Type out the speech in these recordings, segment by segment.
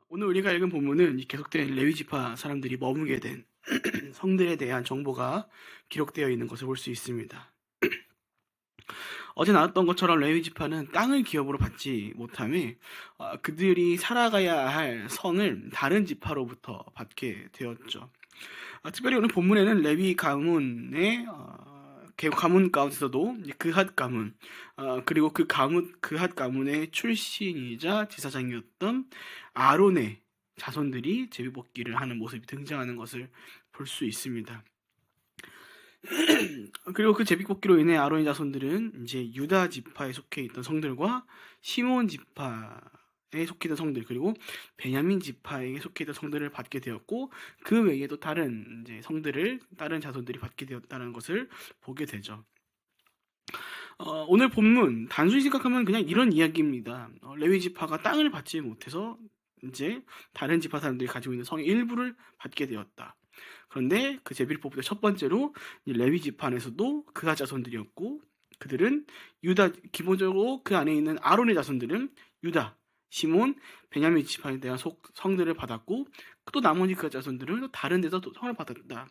오늘 우리가 읽은 본문은 이 계속된 레위 지파 사람들이 머무게 된 성들에 대한 정보가 기록되어 있는 것을 볼 수 있습니다. 어제 나왔던 것처럼 레위 지파는 땅을 기업으로 받지 못함에 그들이 살아가야 할 성을 다른 지파로부터 받게 되었죠. 특별히 오늘 본문에는 레위 가문의 가문 가운데서도 그핫 가문, 그리고 그핫 가문의 출신이자 제사장이었던 아론의 자손들이 제비뽑기를 하는 모습이 등장하는 것을 볼 수 있습니다. 그리고 그 제비뽑기로 인해 아론의 자손들은 이제 유다 지파에 속해 있던 성들과 시몬 지파에 속해 있던 성들, 그리고 베냐민 지파에 속해 있던 성들을 받게 되었고, 그 외에도 다른 이제 성들을 다른 자손들이 받게 되었다는 것을 보게 되죠. 오늘 본문 단순히 생각하면 그냥 이런 이야기입니다. 레위 지파가 땅을 받지 못해서 이제 다른 지파 사람들이 가지고 있는 성의 일부를 받게 되었다. 그런데 그 제비뽑기의 첫 번째로 레위 지파 안에서도 그가 자손들이었고, 그들은 유다, 기본적으로 그 안에 있는 아론의 자손들은 유다, 시몬, 베냐민 지파에 대한 성들을 받았고, 또 나머지 그가 자손들은 또 다른 데서 또 성을 받았다.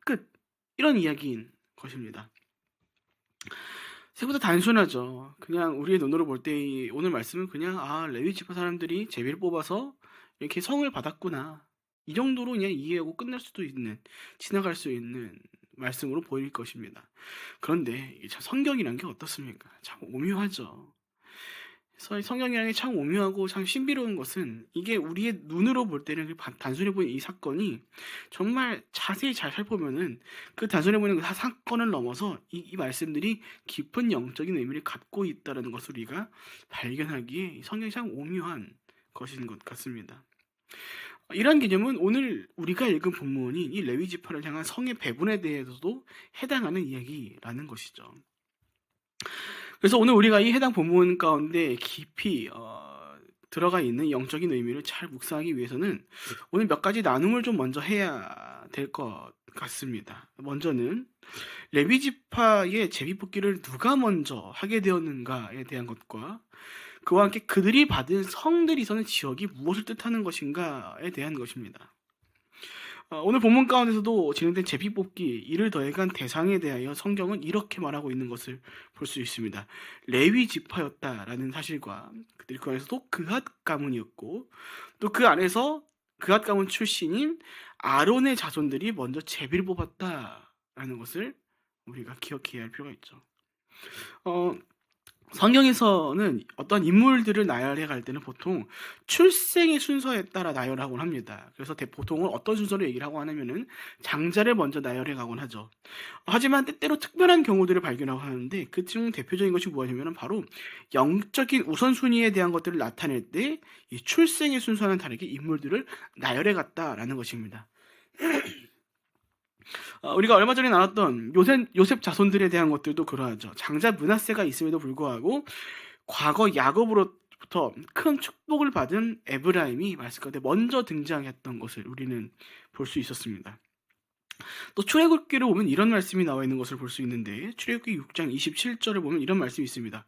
끝. 이런 이야기인 것입니다. 생각보다 단순하죠. 그냥 우리의 눈으로 볼 때 오늘 말씀은 그냥 레위 지파 사람들이 제비를 뽑아서 이렇게 성을 받았구나, 이 정도로 그냥 이해하고 끝날 수도 있는, 지나갈 수 있는 말씀으로 보일 것입니다. 그런데 참 성경이란 게 어떻습니까? 참 오묘하죠. 성경이라는 게 참 오묘하고 참 신비로운 것은, 이게 우리의 눈으로 볼 때는 단순해 보이는 이 사건이 정말 자세히 잘 살펴보면은 그 단순해 보이는 그 사건을 넘어서 이 말씀들이 깊은 영적인 의미를 갖고 있다는 것을 우리가 발견하기에 성경이 참 오묘한 것인 것 같습니다. 이러한 개념은 오늘 우리가 읽은 본문이 이 레위 지파를 향한 성의 배분에 대해서도 해당하는 이야기라는 것이죠. 그래서 오늘 우리가 이 해당 본문 가운데 깊이 들어가 있는 영적인 의미를 잘 묵상하기 위해서는 오늘 몇 가지 나눔을 좀 먼저 해야 될 것 같습니다. 먼저는 레위 지파의 제비뽑기를 누가 먼저 하게 되었는가에 대한 것과, 그와 함께 그들이 받은 성들이 있었는 지역이 무엇을 뜻하는 것인가에 대한 것입니다. 오늘 본문 가운데서도 진행된 제비뽑기, 이를 더해간 대상에 대하여 성경은 이렇게 말하고 있는 것을 볼 수 있습니다. 레위 지파였다라는 사실과, 그들이 그 안에서도 그핫 가문이었고, 또 그 안에서 그핫 가문 출신인 아론의 자손들이 먼저 제비를 뽑았다라는 것을 우리가 기억해야 할 필요가 있죠. 성경에서는 어떤 인물들을 나열해 갈 때는 보통 출생의 순서에 따라 나열하곤 합니다. 그래서 보통은 어떤 순서로 얘기를 하고 하냐면은 장자를 먼저 나열해 가곤 하죠. 하지만 때때로 특별한 경우들을 발견하고 하는데, 그 중 대표적인 것이 무엇이냐면 바로 영적인 우선순위에 대한 것들을 나타낼 때 이 출생의 순서와는 다르게 인물들을 나열해 갔다라는 것입니다. 우리가 얼마 전에 나눴던 요셉 자손들에 대한 것들도 그러하죠. 장자 므낫세가 있음에도 불구하고 과거 야곱으로부터 큰 축복을 받은 에브라임이 말씀 가운데 먼저 등장했던 것을 우리는 볼 수 있었습니다. 또 출애굽기를 보면 이런 말씀이 나와 있는 것을 볼 수 있는데, 출애굽기 6장 27절을 보면 이런 말씀이 있습니다.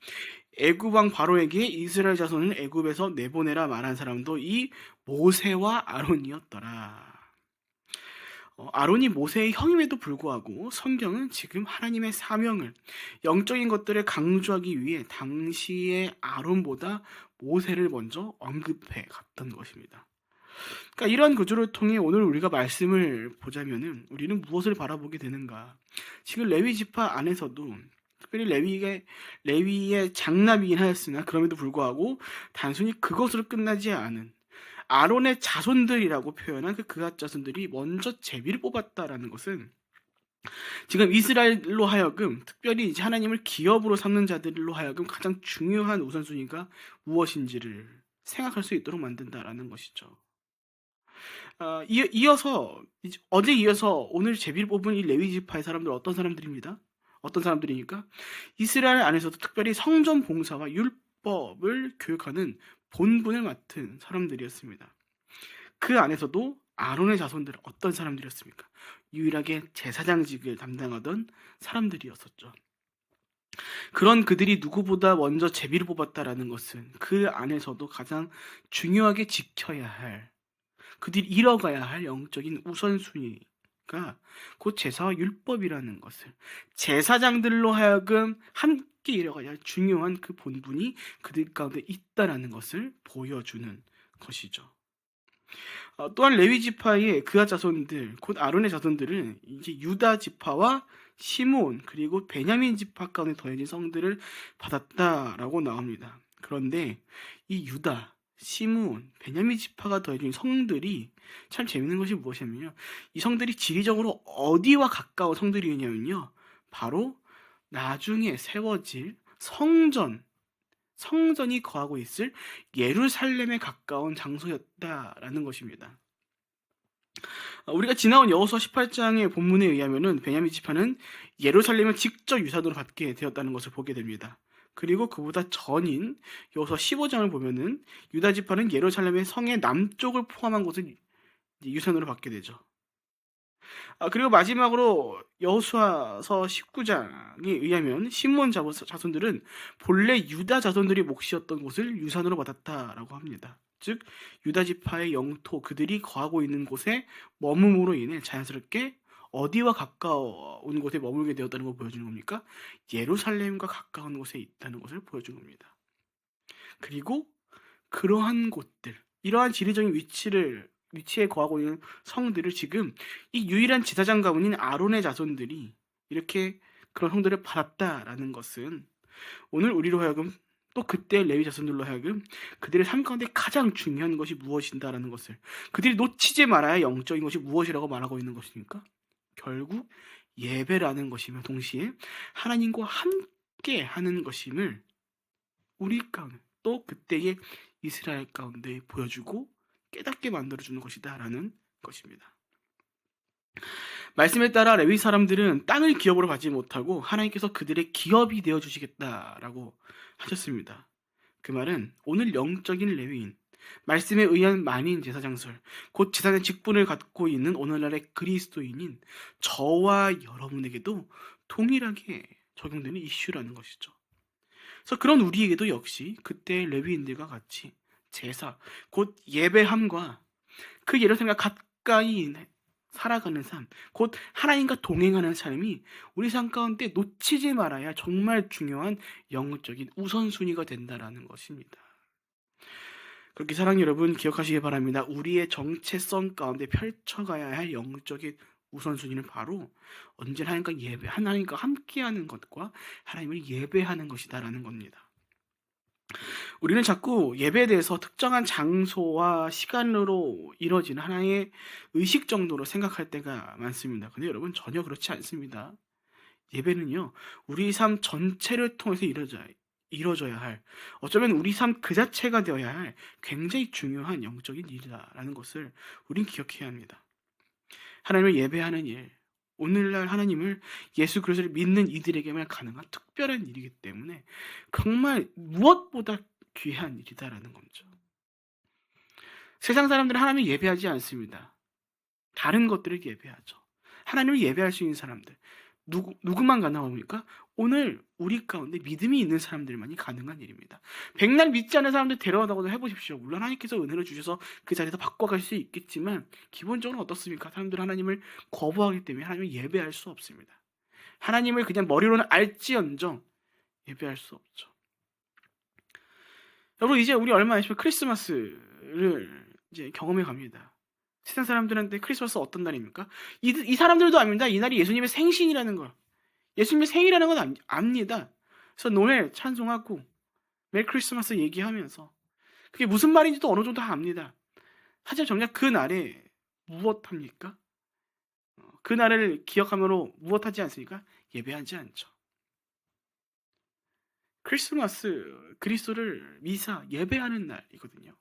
애굽 왕 바로에게 이스라엘 자손을 애굽에서 내보내라 말한 사람도 이 모세와 아론이었더라. 아론이 모세의 형임에도 불구하고 성경은 지금 하나님의 사명을, 영적인 것들을 강조하기 위해 당시의 아론보다 모세를 먼저 언급해 갔던 것입니다. 그러니까 이러한 구조를 통해 오늘 우리가 말씀을 보자면은 우리는 무엇을 바라보게 되는가? 지금 레위 지파 안에서도 특별히 레위의 장남이긴 하였으나 그럼에도 불구하고 단순히 그것으로 끝나지 않은 아론의 자손들이라고 표현한 그핫 자손들이 먼저 제비를 뽑았다라는 것은, 지금 이스라엘로 하여금, 특별히 이제 하나님을 기업으로 삼는 자들로 하여금 가장 중요한 우선순위가 무엇인지를 생각할 수 있도록 만든다라는 것이죠. 어제 이어서 오늘 제비를 뽑은 이 레위 지파의 사람들 어떤 사람들입니다? 어떤 사람들이니까 이스라엘 안에서도 특별히 성전 봉사와 율법을 교육하는 본분을 맡은 사람들이었습니다. 그 안에서도 아론의 자손들은 어떤 사람들이었습니까? 유일하게 제사장직을 담당하던 사람들이었었죠. 그런 그들이 누구보다 먼저 제비를 뽑았다라는 것은 그 안에서도 가장 중요하게 지켜야 할, 그들이 이뤄가야 할 영적인 우선순위가 곧 제사와 율법이라는 것을, 제사장들로 하여금 함께 이뤄가야 할 중요한 그 본분이 그들 가운데 있다라는 것을 보여주는 것이죠. 또한 레위 지파의 그하 자손들, 곧 아론의 자손들은 이제 유다 지파와 시므온 그리고 베냐민 지파 가운데 더해진 성들을 받았다라고 나옵니다. 그런데 이 유다, 시므온, 베냐민 지파가 더해진 성들이 참 재밌는 것이 무엇이냐면요, 이 성들이 지리적으로 어디와 가까운 성들이냐면요, 바로 나중에 세워질 성전이 거하고 있을 예루살렘에 가까운 장소였다라는 것입니다. 우리가 지나온 여호수아 18장의 본문에 의하면은 베냐민 지파는 예루살렘을 직접 유산으로 받게 되었다는 것을 보게 됩니다. 그리고 그보다 전인 여호수아 15장을 보면은 유다 지파는 예루살렘의 성의 남쪽을 포함한 곳을 유산으로 받게 되죠. 그리고 마지막으로 여호수아서 19장에 의하면 시므온 자손들은 본래 유다 자손들이 몫이었던 곳을 유산으로 받았다라고 합니다. 즉 유다 지파의 영토, 그들이 거하고 있는 곳에 머금으로 인해 자연스럽게 어디와 가까운 곳에 머물게 되었다는 걸 보여주는 겁니까? 예루살렘과 가까운 곳에 있다는 것을 보여주는 겁니다. 그리고 그러한 곳들, 이러한 지리적인 위치에 거하고 있는 성들을 지금 이 유일한 제사장 가문인 아론의 자손들이 이렇게 그런 성들을 받았다라는 것은 오늘 우리로 하여금, 또 그때 레위 자손들로 하여금 그들의 삶 가운데 가장 중요한 것이 무엇인가라는 것을, 그들이 놓치지 말아야 영적인 것이 무엇이라고 말하고 있는 것입니까? 결국 예배라는 것이며 동시에 하나님과 함께 하는 것임을 우리 가운데, 또 그때의 이스라엘 가운데 보여주고 깨닫게 만들어주는 것이다 라는 것입니다. 말씀에 따라 레위 사람들은 땅을 기업으로 받지 못하고 하나님께서 그들의 기업이 되어주시겠다라고 하셨습니다. 그 말은 오늘 영적인 레위인, 말씀에 의한 만인 제사장설, 곧 제사장 직분을 갖고 있는 오늘날의 그리스도인인 저와 여러분에게도 동일하게 적용되는 이슈라는 것이죠. 그래서 그런 우리에게도 역시 그때 레위인들과 같이 제사, 곧 예배함과 그 예루살렘과 가까이 살아가는 삶, 곧 하나님과 동행하는 삶이 우리 삶 가운데 놓치지 말아야 정말 중요한 영적인 우선순위가 된다라는 것입니다. 그렇게 사랑하는 여러분, 기억하시기 바랍니다. 우리의 정체성 가운데 펼쳐가야 할 영적인 우선순위는 바로 언제나 하나님과 함께하는 것과 하나님을 예배하는 것이다라는 겁니다. 우리는 자꾸 예배에 대해서 특정한 장소와 시간으로 이뤄지는 하나의 의식 정도로 생각할 때가 많습니다. 근데 여러분, 전혀 그렇지 않습니다. 예배는요, 우리 삶 전체를 통해서 이루어져야 할, 어쩌면 우리 삶 그 자체가 되어야 할 굉장히 중요한 영적인 일이라는 것을 우린 기억해야 합니다. 하나님을 예배하는 일, 오늘날 하나님을, 예수 그리스도를 믿는 이들에게만 가능한 특별한 일이기 때문에 정말 무엇보다 귀한 일이다라는 거죠. 세상 사람들은 하나님을 예배하지 않습니다. 다른 것들을 예배하죠. 하나님을 예배할 수 있는 사람들, 누구만 가능합니까? 오늘 우리 가운데 믿음이 있는 사람들만이 가능한 일입니다. 백날 믿지 않는 사람들 데려다가 해보십시오. 물론 하나님께서 은혜를 주셔서 그 자리에서 바꿔갈 수 있겠지만 기본적으로 어떻습니까? 사람들은 하나님을 거부하기 때문에 하나님을 예배할 수 없습니다. 하나님을 그냥 머리로는 알지언정 예배할 수 없죠. 여러분, 이제 우리 얼마 안 있으면 크리스마스를 이제 경험해 갑니다. 세상 사람들한테 크리스마스 어떤 날입니까? 이 사람들도 압니다. 이 날이 예수님의 생신이라는 걸. 예수님의 생일이라는 건 압니다. 그래서 노래 찬송하고 메리 크리스마스 얘기하면서 그게 무슨 말인지도 어느 정도 압니다. 하지만 정작 그 날에 무엇합니까? 그 날을 기억하므로 무엇하지 않습니까? 예배하지 않죠. 크리스마스, 그리스도를 미사, 예배하는 날이거든요.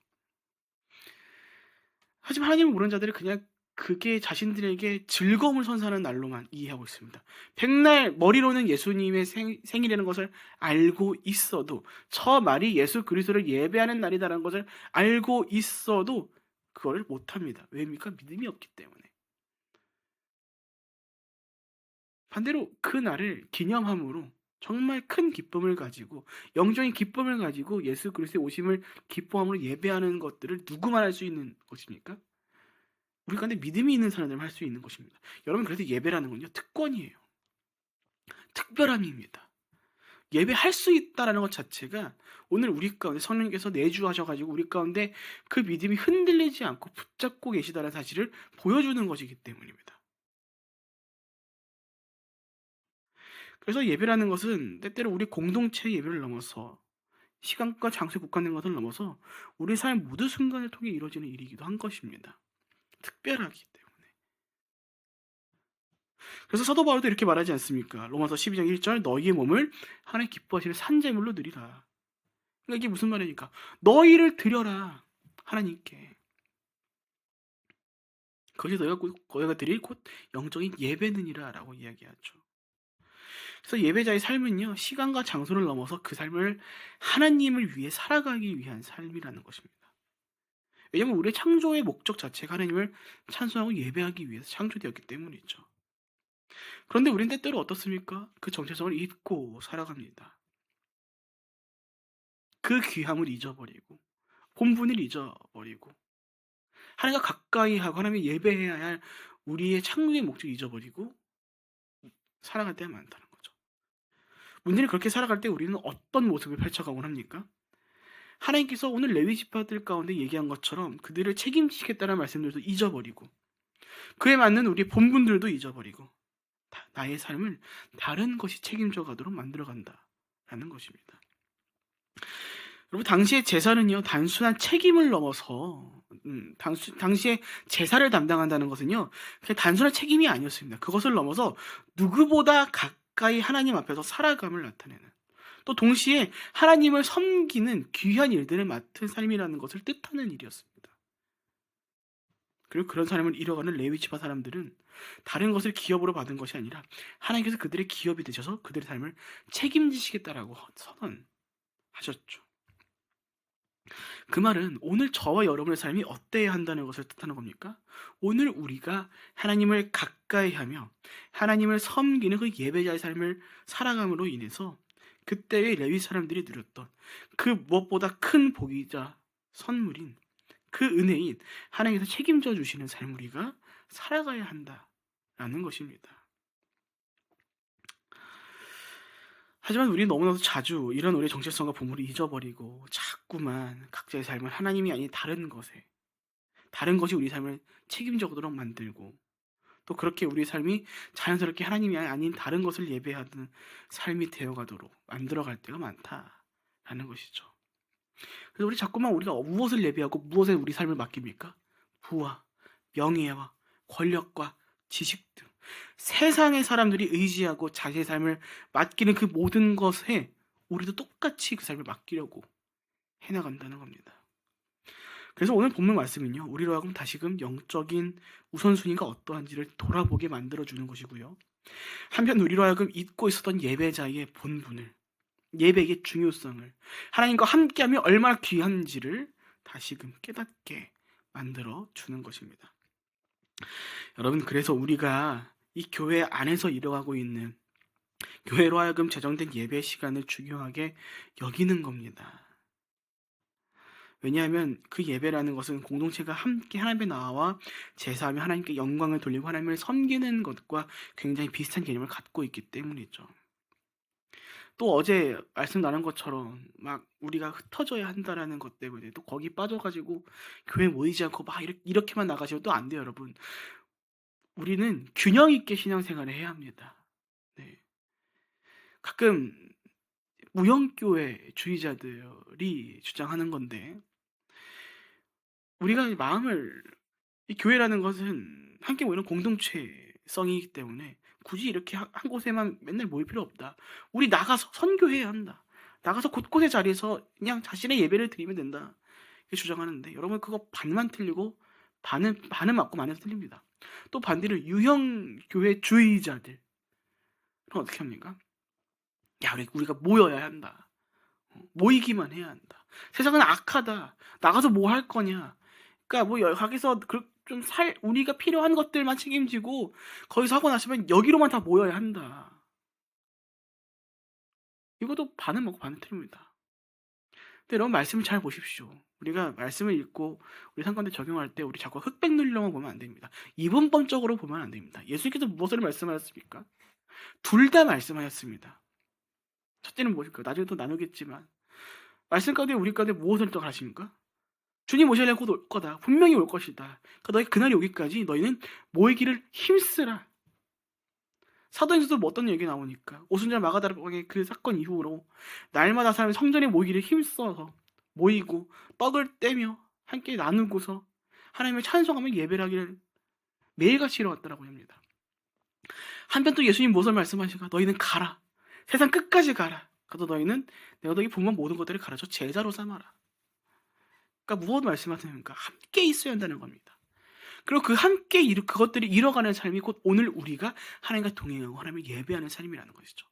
하지만 하나님을 모르는 자들은 그냥 그게 자신들에게 즐거움을 선사하는 날로만 이해하고 있습니다. 백날 머리로는 예수님의 생일이라는 것을 알고 있어도, 저 말이 예수 그리스도를 예배하는 날이다라는 것을 알고 있어도 그거를 못합니다. 왜입니까? 믿음이 없기 때문에. 반대로 그 날을 기념함으로 정말 큰 기쁨을 가지고 영적인 기쁨을 가지고 예수 그리스도의 오심을 기뻐함으로 예배하는 것들을 누구만 할 수 있는 것입니까? 우리 가운데 믿음이 있는 사람들만 할 수 있는 것입니다. 여러분 그래서 예배라는 건요 특권이에요. 특별함입니다. 예배할 수 있다라는 것 자체가 오늘 우리 가운데 성령께서 내주하셔가지고 우리 가운데 그 믿음이 흔들리지 않고 붙잡고 계시다는 사실을 보여주는 것이기 때문입니다. 그래서 예배라는 것은 때때로 우리 공동체의 예배를 넘어서 시간과 장소에 국한된 것을 넘어서 우리 삶 모든 순간을 통해 이루어지는 일이기도 한 것입니다. 특별하기 때문에. 그래서 사도 바울도 이렇게 말하지 않습니까? 로마서 12장 1절 너희의 몸을 하나님 기뻐하시는 산제물로 드리라. 그러니까 이게 무슨 말입니까? 너희를 드려라 하나님께. 그것이 너희가 드릴 곧 영적인 예배느니라 라고 이야기하죠. 그래서 예배자의 삶은요 시간과 장소를 넘어서 그 삶을 하나님을 위해 살아가기 위한 삶이라는 것입니다. 왜냐하면 우리의 창조의 목적 자체가 하나님을 찬송하고 예배하기 위해서 창조되었기 때문이죠. 그런데 우리는 때때로 어떻습니까? 그 정체성을 잊고 살아갑니다. 그 귀함을 잊어버리고 본분을 잊어버리고 하나님과 가까이 하고 하나님을 예배해야 할 우리의 창조의 목적을 잊어버리고 살아갈 때가 많다는 거죠. 문제는 그렇게 살아갈 때 우리는 어떤 모습을 펼쳐가곤 합니까? 하나님께서 오늘 레위 지파들 가운데 얘기한 것처럼 그들을 책임지겠다는 말씀들도 잊어버리고 그에 맞는 우리의 본분들도 잊어버리고 나의 삶을 다른 것이 책임져 가도록 만들어간다라는 것입니다. 여러분 당시의 제사는요 단순한 책임을 넘어서 당시에 제사를 담당한다는 것은요 그냥 단순한 책임이 아니었습니다. 그것을 넘어서 누구보다 가까이 하나님 앞에서 살아감을 나타내는 또 동시에 하나님을 섬기는 귀한 일들을 맡은 삶이라는 것을 뜻하는 일이었습니다. 그리고 그런 삶을 이뤄가는 레위 지파 사람들은 다른 것을 기업으로 받은 것이 아니라 하나님께서 그들의 기업이 되셔서 그들의 삶을 책임지시겠다라고 선언하셨죠. 그 말은 오늘 저와 여러분의 삶이 어때야 한다는 것을 뜻하는 겁니까? 오늘 우리가 하나님을 가까이 하며 하나님을 섬기는 그 예배자의 삶을 살아감으로 인해서 그때의 레위 사람들이 누렸던 그 무엇보다 큰 복이자 선물인 그 은혜인 하나님께서 책임져 주시는 삶을 우리가 살아가야 한다라는 것입니다. 하지만 우리는 너무나도 자주 이런 우리의 정체성과 본분을 잊어버리고 자꾸만 각자의 삶을 하나님이 아닌 다른 것이 우리 삶을 책임져오도록 만들고 또 그렇게 우리의 삶이 자연스럽게 하나님이 아닌 다른 것을 예배하는 삶이 되어가도록 만들어갈 때가 많다라는 것이죠. 그래서 우리 자꾸만 우리가 무엇을 예배하고 무엇에 우리 삶을 맡깁니까? 부와 명예와 권력과 지식 등 세상의 사람들이 의지하고 자신의 삶을 맡기는 그 모든 것에 우리도 똑같이 그 삶을 맡기려고 해나간다는 겁니다. 그래서 오늘 본문 말씀은요 우리로 하여금 다시금 영적인 우선순위가 어떠한지를 돌아보게 만들어주는 것이고요 한편 우리로 하여금 잊고 있었던 예배자의 본분을 예배의 중요성을 하나님과 함께하며 얼마나 귀한지를 다시금 깨닫게 만들어주는 것입니다. 여러분 그래서 우리가 이 교회 안에서 이뤄가고 있는 교회로 하여금 제정된 예배 시간을 중요하게 여기는 겁니다. 왜냐하면 그 예배라는 것은 공동체가 함께 하나님 앞에 나와 제사하며 하나님께 영광을 돌리고 하나님을 섬기는 것과 굉장히 비슷한 개념을 갖고 있기 때문이죠. 또 어제 말씀 나눈 것처럼 막 우리가 흩어져야 한다라는 것 때문에 또 거기 빠져가지고 교회 모이지 않고 막 이렇게만 나가시면 또 안 돼요, 여러분. 우리는 균형 있게 신앙생활을 해야 합니다. 네. 가끔 무형교회 주의자들이 주장하는 건데 우리가 이 교회라는 것은 함께 모이는 공동체성이기 때문에 굳이 이렇게 한 곳에만 맨날 모일 필요 없다. 우리 나가서 선교해야 한다. 나가서 곳곳의 자리에서 그냥 자신의 예배를 드리면 된다. 이렇게 주장하는데 여러분 그거 반만 틀리고 반은 맞고 반은 틀립니다. 또 반대로 유형교회 주의자들 그럼 어떻게 합니까? 야 우리가 모여야 한다. 모이기만 해야 한다. 세상은 악하다. 나가서 뭐 할 거냐. 그러니까 뭐 거기서 우리가 필요한 것들만 책임지고 거기서 하고 나시면 여기로만 다 모여야 한다. 이것도 반은 먹고 반은 틀립니다. 근데 여러분 말씀을 잘 보십시오. 우리가 말씀을 읽고 우리 상관에 적용할 때 우리 자꾸 흑백 논리로만 보면 안 됩니다. 이분법적으로 보면 안 됩니다. 예수님께서 무엇을 말씀하셨습니까? 둘 다 말씀하셨습니다. 첫째는 무엇일까요? 나중에 또 나누겠지만 말씀 가운데 우리 가운데 무엇을 또 하십니까? 주님 오실 날 곧 올 거다. 분명히 올 것이다. 그러니까 너희 그날이 오기까지 너희는 모이기를 힘쓰라. 사도행전도 뭐 어떤 얘기 나오니까 오순절 마가다락방의 그 사건 이후로 날마다 사람이 성전에 모이기를 힘써서 모이고 떡을 떼며 함께 나누고서 하나님을 찬송하며 예배를 하기를 매일같이 이뤄왔다라고 합니다. 한편 또 예수님 무엇을 말씀하시가 너희는 가라. 세상 끝까지 가라. 가서 너희는 내가 너희 분만 모든 것들을 가르쳐 제자로 삼아라. 그러니까 무엇 말씀하십니까? 함께 있어야 한다는 겁니다. 그리고 그 함께 그것들이 이뤄가는 삶이 곧 오늘 우리가 하나님과 동행하고 하나님을 예배하는 삶이라는 것이죠.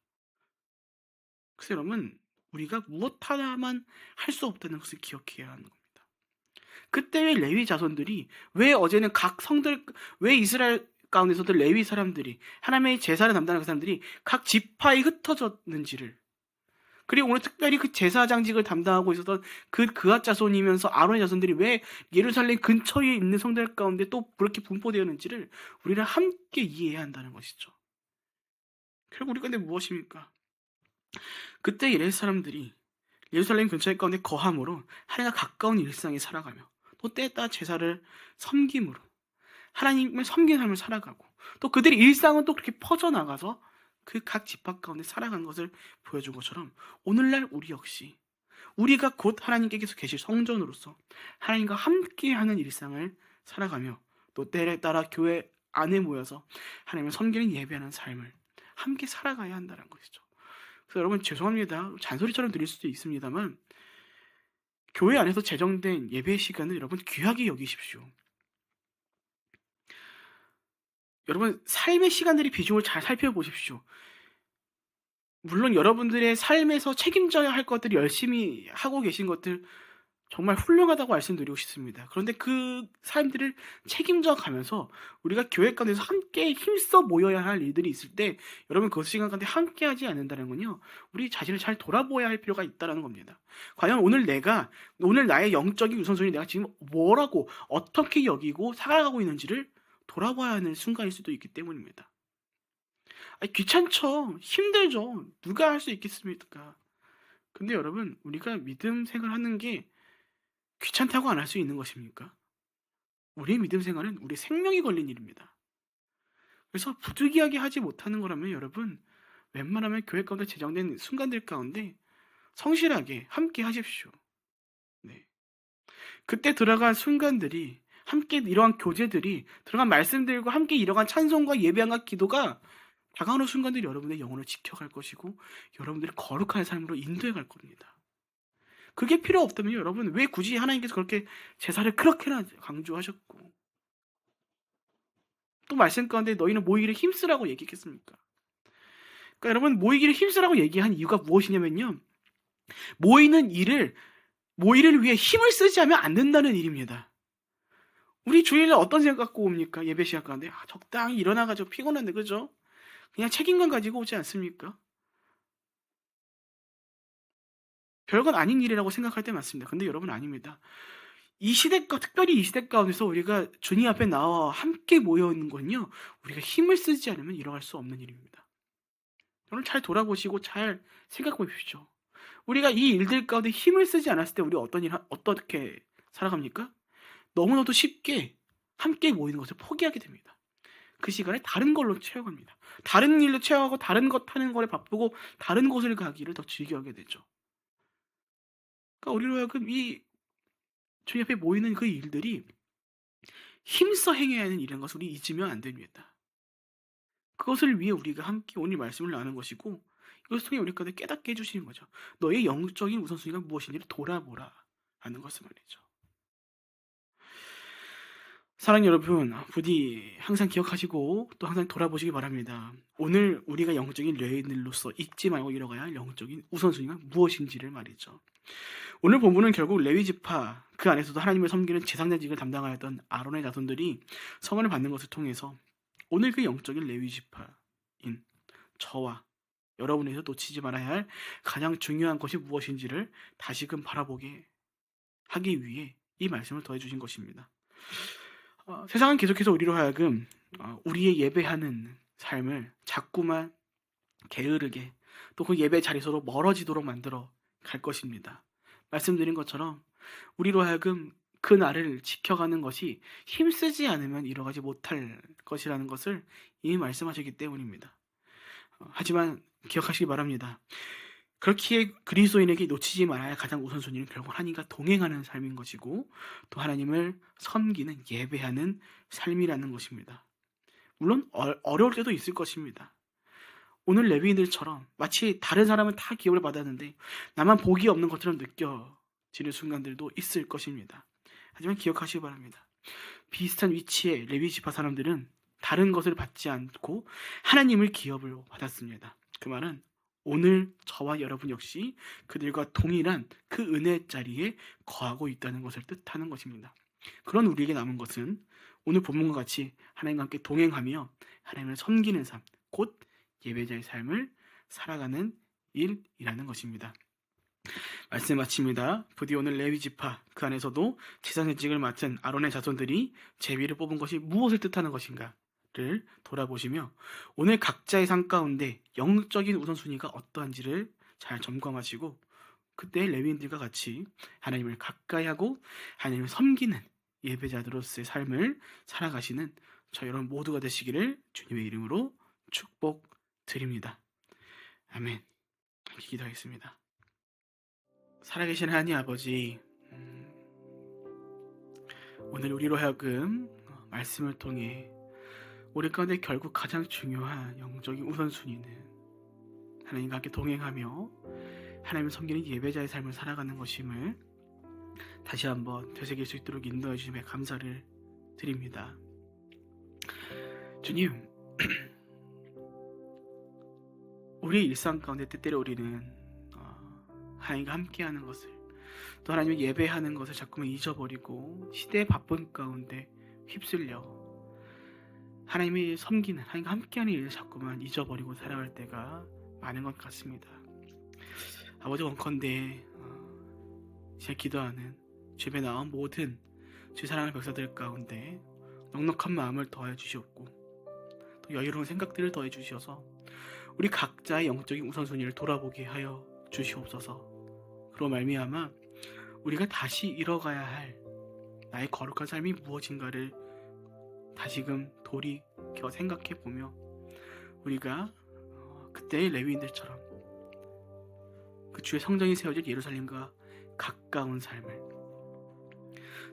그래서 여러분 우리가 무엇 하나만 할 수 없다는 것을 기억해야 하는 겁니다. 그때의 레위 자손들이 왜 어제는 각 성들 왜 이스라엘 가운데서도 레위 사람들이 하나님의 제사를 담당하는 그 사람들이 각 지파에 흩어졌는지를 그리고 오늘 특별히 그 제사장직을 담당하고 있었던 그 그앗 자손이면서 아론의 자손들이 왜 예루살렘 근처에 있는 성들 가운데 또 그렇게 분포되었는지를 우리는 함께 이해해야 한다는 것이죠. 결국 우리 가운데 무엇입니까? 그때 이스라엘 사람들이 예루살렘 근처에 가운데 거함으로 하나님과 가까운 일상에 살아가며 또 때에 따라 제사를 섬김으로 하나님을 섬기는 삶을 살아가고 또 그들의 일상은 또 그렇게 퍼져나가서 그 각 지파 가운데 살아가는 것을 보여준 것처럼 오늘날 우리 역시 우리가 곧 하나님께서 계실 성전으로서 하나님과 함께하는 일상을 살아가며 또 때에 따라 교회 안에 모여서 하나님을 섬기는 예배하는 삶을 함께 살아가야 한다는 것이죠. 그래서 여러분 죄송합니다. 잔소리처럼 들릴 수도 있습니다만 교회 안에서 제정된 예배 시간을 여러분 귀하게 여기십시오. 여러분 삶의 시간들의 비중을 잘 살펴보십시오. 물론 여러분들의 삶에서 책임져야 할 것들이 열심히 하고 계신 것들 정말 훌륭하다고 말씀드리고 싶습니다. 그런데 그 삶들을 책임져 가면서 우리가 교회 가운데서 함께 힘써 모여야 할 일들이 있을 때 여러분 그 시간 가운데 함께 하지 않는다는 건요. 우리 자신을 잘 돌아보아야 할 필요가 있다는 겁니다. 과연 오늘 나의 영적인 우선순위 내가 지금 뭐라고 어떻게 여기고 살아가고 있는지를 돌아봐야 하는 순간일 수도 있기 때문입니다. 귀찮죠. 힘들죠. 누가 할 수 있겠습니까? 근데 여러분 우리가 믿음 생활하는 게 귀찮다고 안 할 수 있는 것입니까? 우리의 믿음 생활은 우리 생명이 걸린 일입니다. 그래서 부득이하게 하지 못하는 거라면 여러분 웬만하면 교회 가운데 제정된 순간들 가운데 성실하게 함께 하십시오. 네. 그때 들어간 순간들이 함께 이러한 교제들이 들어간 말씀들과 함께 이러한 찬송과 예배와 기도가 다가오는 순간들이 여러분의 영혼을 지켜갈 것이고 여러분들의 거룩한 삶으로 인도해 갈 겁니다. 그게 필요 없다면 여러분 왜 굳이 하나님께서 그렇게 제사를 그렇게나 강조하셨고 또 말씀 가운데 너희는 모이기를 힘쓰라고 얘기했겠습니까? 그러니까 여러분 모이기를 힘쓰라고 얘기한 이유가 무엇이냐면요. 모이를 위해 힘을 쓰지 않으면 안 된다는 일입니다. 우리 주일에 어떤 생각 갖고 옵니까? 예배 시간 가운데 적당히 일어나가지고 피곤한데 그죠? 그냥 책임감 가지고 오지 않습니까? 별건 아닌 일이라고 생각할 때 많습니다. 근데 여러분 아닙니다. 특별히 이 시대 가운데서 우리가 주님 앞에 나와 함께 모여 있는 건요. 우리가 힘을 쓰지 않으면 이뤄갈 수 없는 일입니다. 여러분 잘 돌아보시고 잘 생각해 보십시오. 우리가 이 일들 가운데 힘을 쓰지 않았을 때 우리 어떻게 살아갑니까? 너무나도 쉽게 함께 모이는 것을 포기하게 됩니다. 그 시간에 다른 걸로 채워갑니다. 다른 일로 채워가고 다른 것 하는 거에 바쁘고 다른 곳을 가기를 더 즐겨하게 되죠. 그러니까 우리로 하여금 이 주님 앞에 모이는 그 일들이 힘써 행해야 하는 일인 것을 우리 잊으면 안 됩니다. 그것을 위해 우리가 함께 오늘 말씀을 나누는 것이고 이것을 통해 우리 가운데 깨닫게 해주시는 거죠. 너의 영적인 우선순위가 무엇인지를 돌아보라 하는 것을 말이죠. 사랑하는 여러분, 부디 항상 기억하시고 또 항상 돌아보시기 바랍니다. 오늘 우리가 영적인 레위인들로서 잊지 말고 이뤄가야 할 영적인 우선순위가 무엇인지를 말이죠. 오늘 본문은 결국 레위 지파 그 안에서도 하나님을 섬기는 제사장직을 담당하였던 아론의 자손들이 성을 받는 것을 통해서 오늘 그 영적인 레위 지파인 저와 여러분에서 놓치지 말아야 할 가장 중요한 것이 무엇인지를 다시금 바라보게 하기 위해 이 말씀을 더해 주신 것입니다. 세상은 계속해서 우리로 하여금 우리의 예배하는 삶을 자꾸만 게으르게 또 그 예배 자리에서로 멀어지도록 만들어 갈 것입니다. 말씀드린 것처럼 우리로 하여금 그 날을 지켜가는 것이 힘쓰지 않으면 이뤄가지 못할 것이라는 것을 이미 말씀하셨기 때문입니다. 하지만 기억하시기 바랍니다. 그렇기에 그리스도인에게 놓치지 말아야 할 가장 우선순위는 결국 하나님과 동행하는 삶인 것이고 또 하나님을 섬기는 예배하는 삶이라는 것입니다. 물론 어려울 때도 있을 것입니다. 오늘 레위인들처럼 마치 다른 사람은 다 기업을 받았는데 나만 복이 없는 것처럼 느껴지는 순간들도 있을 것입니다. 하지만 기억하시기 바랍니다. 비슷한 위치의 레위 지파 사람들은 다른 것을 받지 않고 하나님을 기업을 받았습니다. 그 말은 오늘 저와 여러분 역시 그들과 동일한 그 은혜 자리에 거하고 있다는 것을 뜻하는 것입니다. 그런 우리에게 남은 것은 오늘 본문과 같이 하나님과 함께 동행하며 하나님을 섬기는 삶, 곧 예배자의 삶을 살아가는 일이라는 것입니다. 말씀 마칩니다. 부디 오늘 레위 지파 그 안에서도 제사장직을 맡은 아론의 자손들이 제비를 뽑은 것이 무엇을 뜻하는 것인가를 돌아보시며 오늘 각자의 삶 가운데 영적인 우선순위가 어떠한지를 잘 점검하시고 그때 레위인들과 같이 하나님을 가까이 하고 하나님을 섬기는 예배자들로서의 삶을 살아가시는 저 여러분 모두가 되시기를 주님의 이름으로 축복드립니다. 아멘. 기도하겠습니다. 살아계신 하나님 아버지, 오늘 우리로 하여금 말씀을 통해 우리 가운데 결국 가장 중요한 영적인 우선순위는 하나님과 함께 동행하며 하나님을 섬기는 예배자의 삶을 살아가는 것임을 다시 한번 되새길 수 있도록 인도해 주심에 감사를 드립니다. 주님, 우리의 일상 가운데 때때로 우리는 하나님과 함께하는 것을 또 하나님을 예배하는 것을 자꾸만 잊어버리고 시대의 바쁜 가운데 휩쓸려 하나님이 섬기는 하나님과 함께하는 일을 자꾸만 잊어버리고 살아갈 때가 많은 것 같습니다. 아버지 원컨대 제가 기도하는 주변에 나온 모든 주 사랑하는 백성들 가운데 넉넉한 마음을 더해 주시옵고 또 여유로운 생각들을 더해 주셔서 우리 각자의 영적인 우선순위를 돌아보게 하여 주시옵소서. 그로 말미암아 우리가 다시 이뤄가야 할 나의 거룩한 삶이 무엇인가를 다시금 돌이켜 생각해 보며 우리가 그때의 레위인들처럼 그 주의 성전이 세워질 예루살렘과 가까운 삶을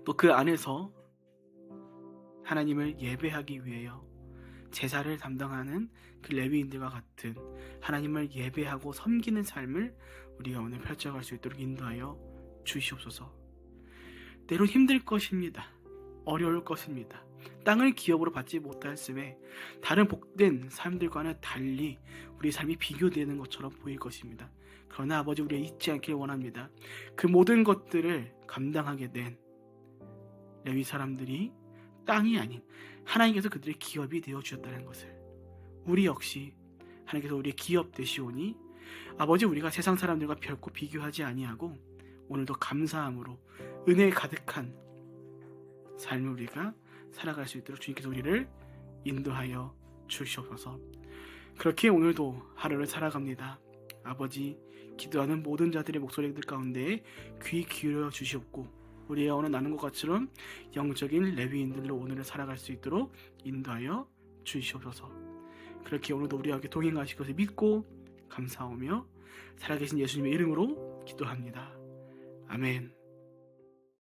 또 그 안에서 하나님을 예배하기 위하여 제사를 담당하는 그 레위인들과 같은 하나님을 예배하고 섬기는 삶을 우리가 오늘 펼쳐갈 수 있도록 인도하여 주시옵소서. 때론 힘들 것입니다. 어려울 것입니다. 땅을 기업으로 받지 못했음에 다른 복된 삶들과는 달리 우리 삶이 비교되는 것처럼 보일 것입니다. 그러나 아버지 우리가 잊지 않길 원합니다. 그 모든 것들을 감당하게 된 레위 사람들이 땅이 아닌 하나님께서 그들의 기업이 되어주셨다는 것을 우리 역시 하나님께서 우리의 기업 되시오니 아버지 우리가 세상 사람들과 결코 비교하지 아니하고 오늘도 감사함으로 은혜에 가득한 삶을 우리가 살아갈 수 있도록 주님께서 우리를 인도하여 주시옵소서. 그렇게 오늘도 하루를 살아갑니다. 아버지 기도하는 모든 자들의 목소리들 가운데 귀 기울여 주시옵고 우리의 오늘 나눈 것처럼 영적인 레위인들로 오늘을 살아갈 수 있도록 인도하여 주시옵소서. 그렇게 오늘도 우리와 함께 동행하실 것을 믿고 감사하며 살아계신 예수님의 이름으로 기도합니다. 아멘.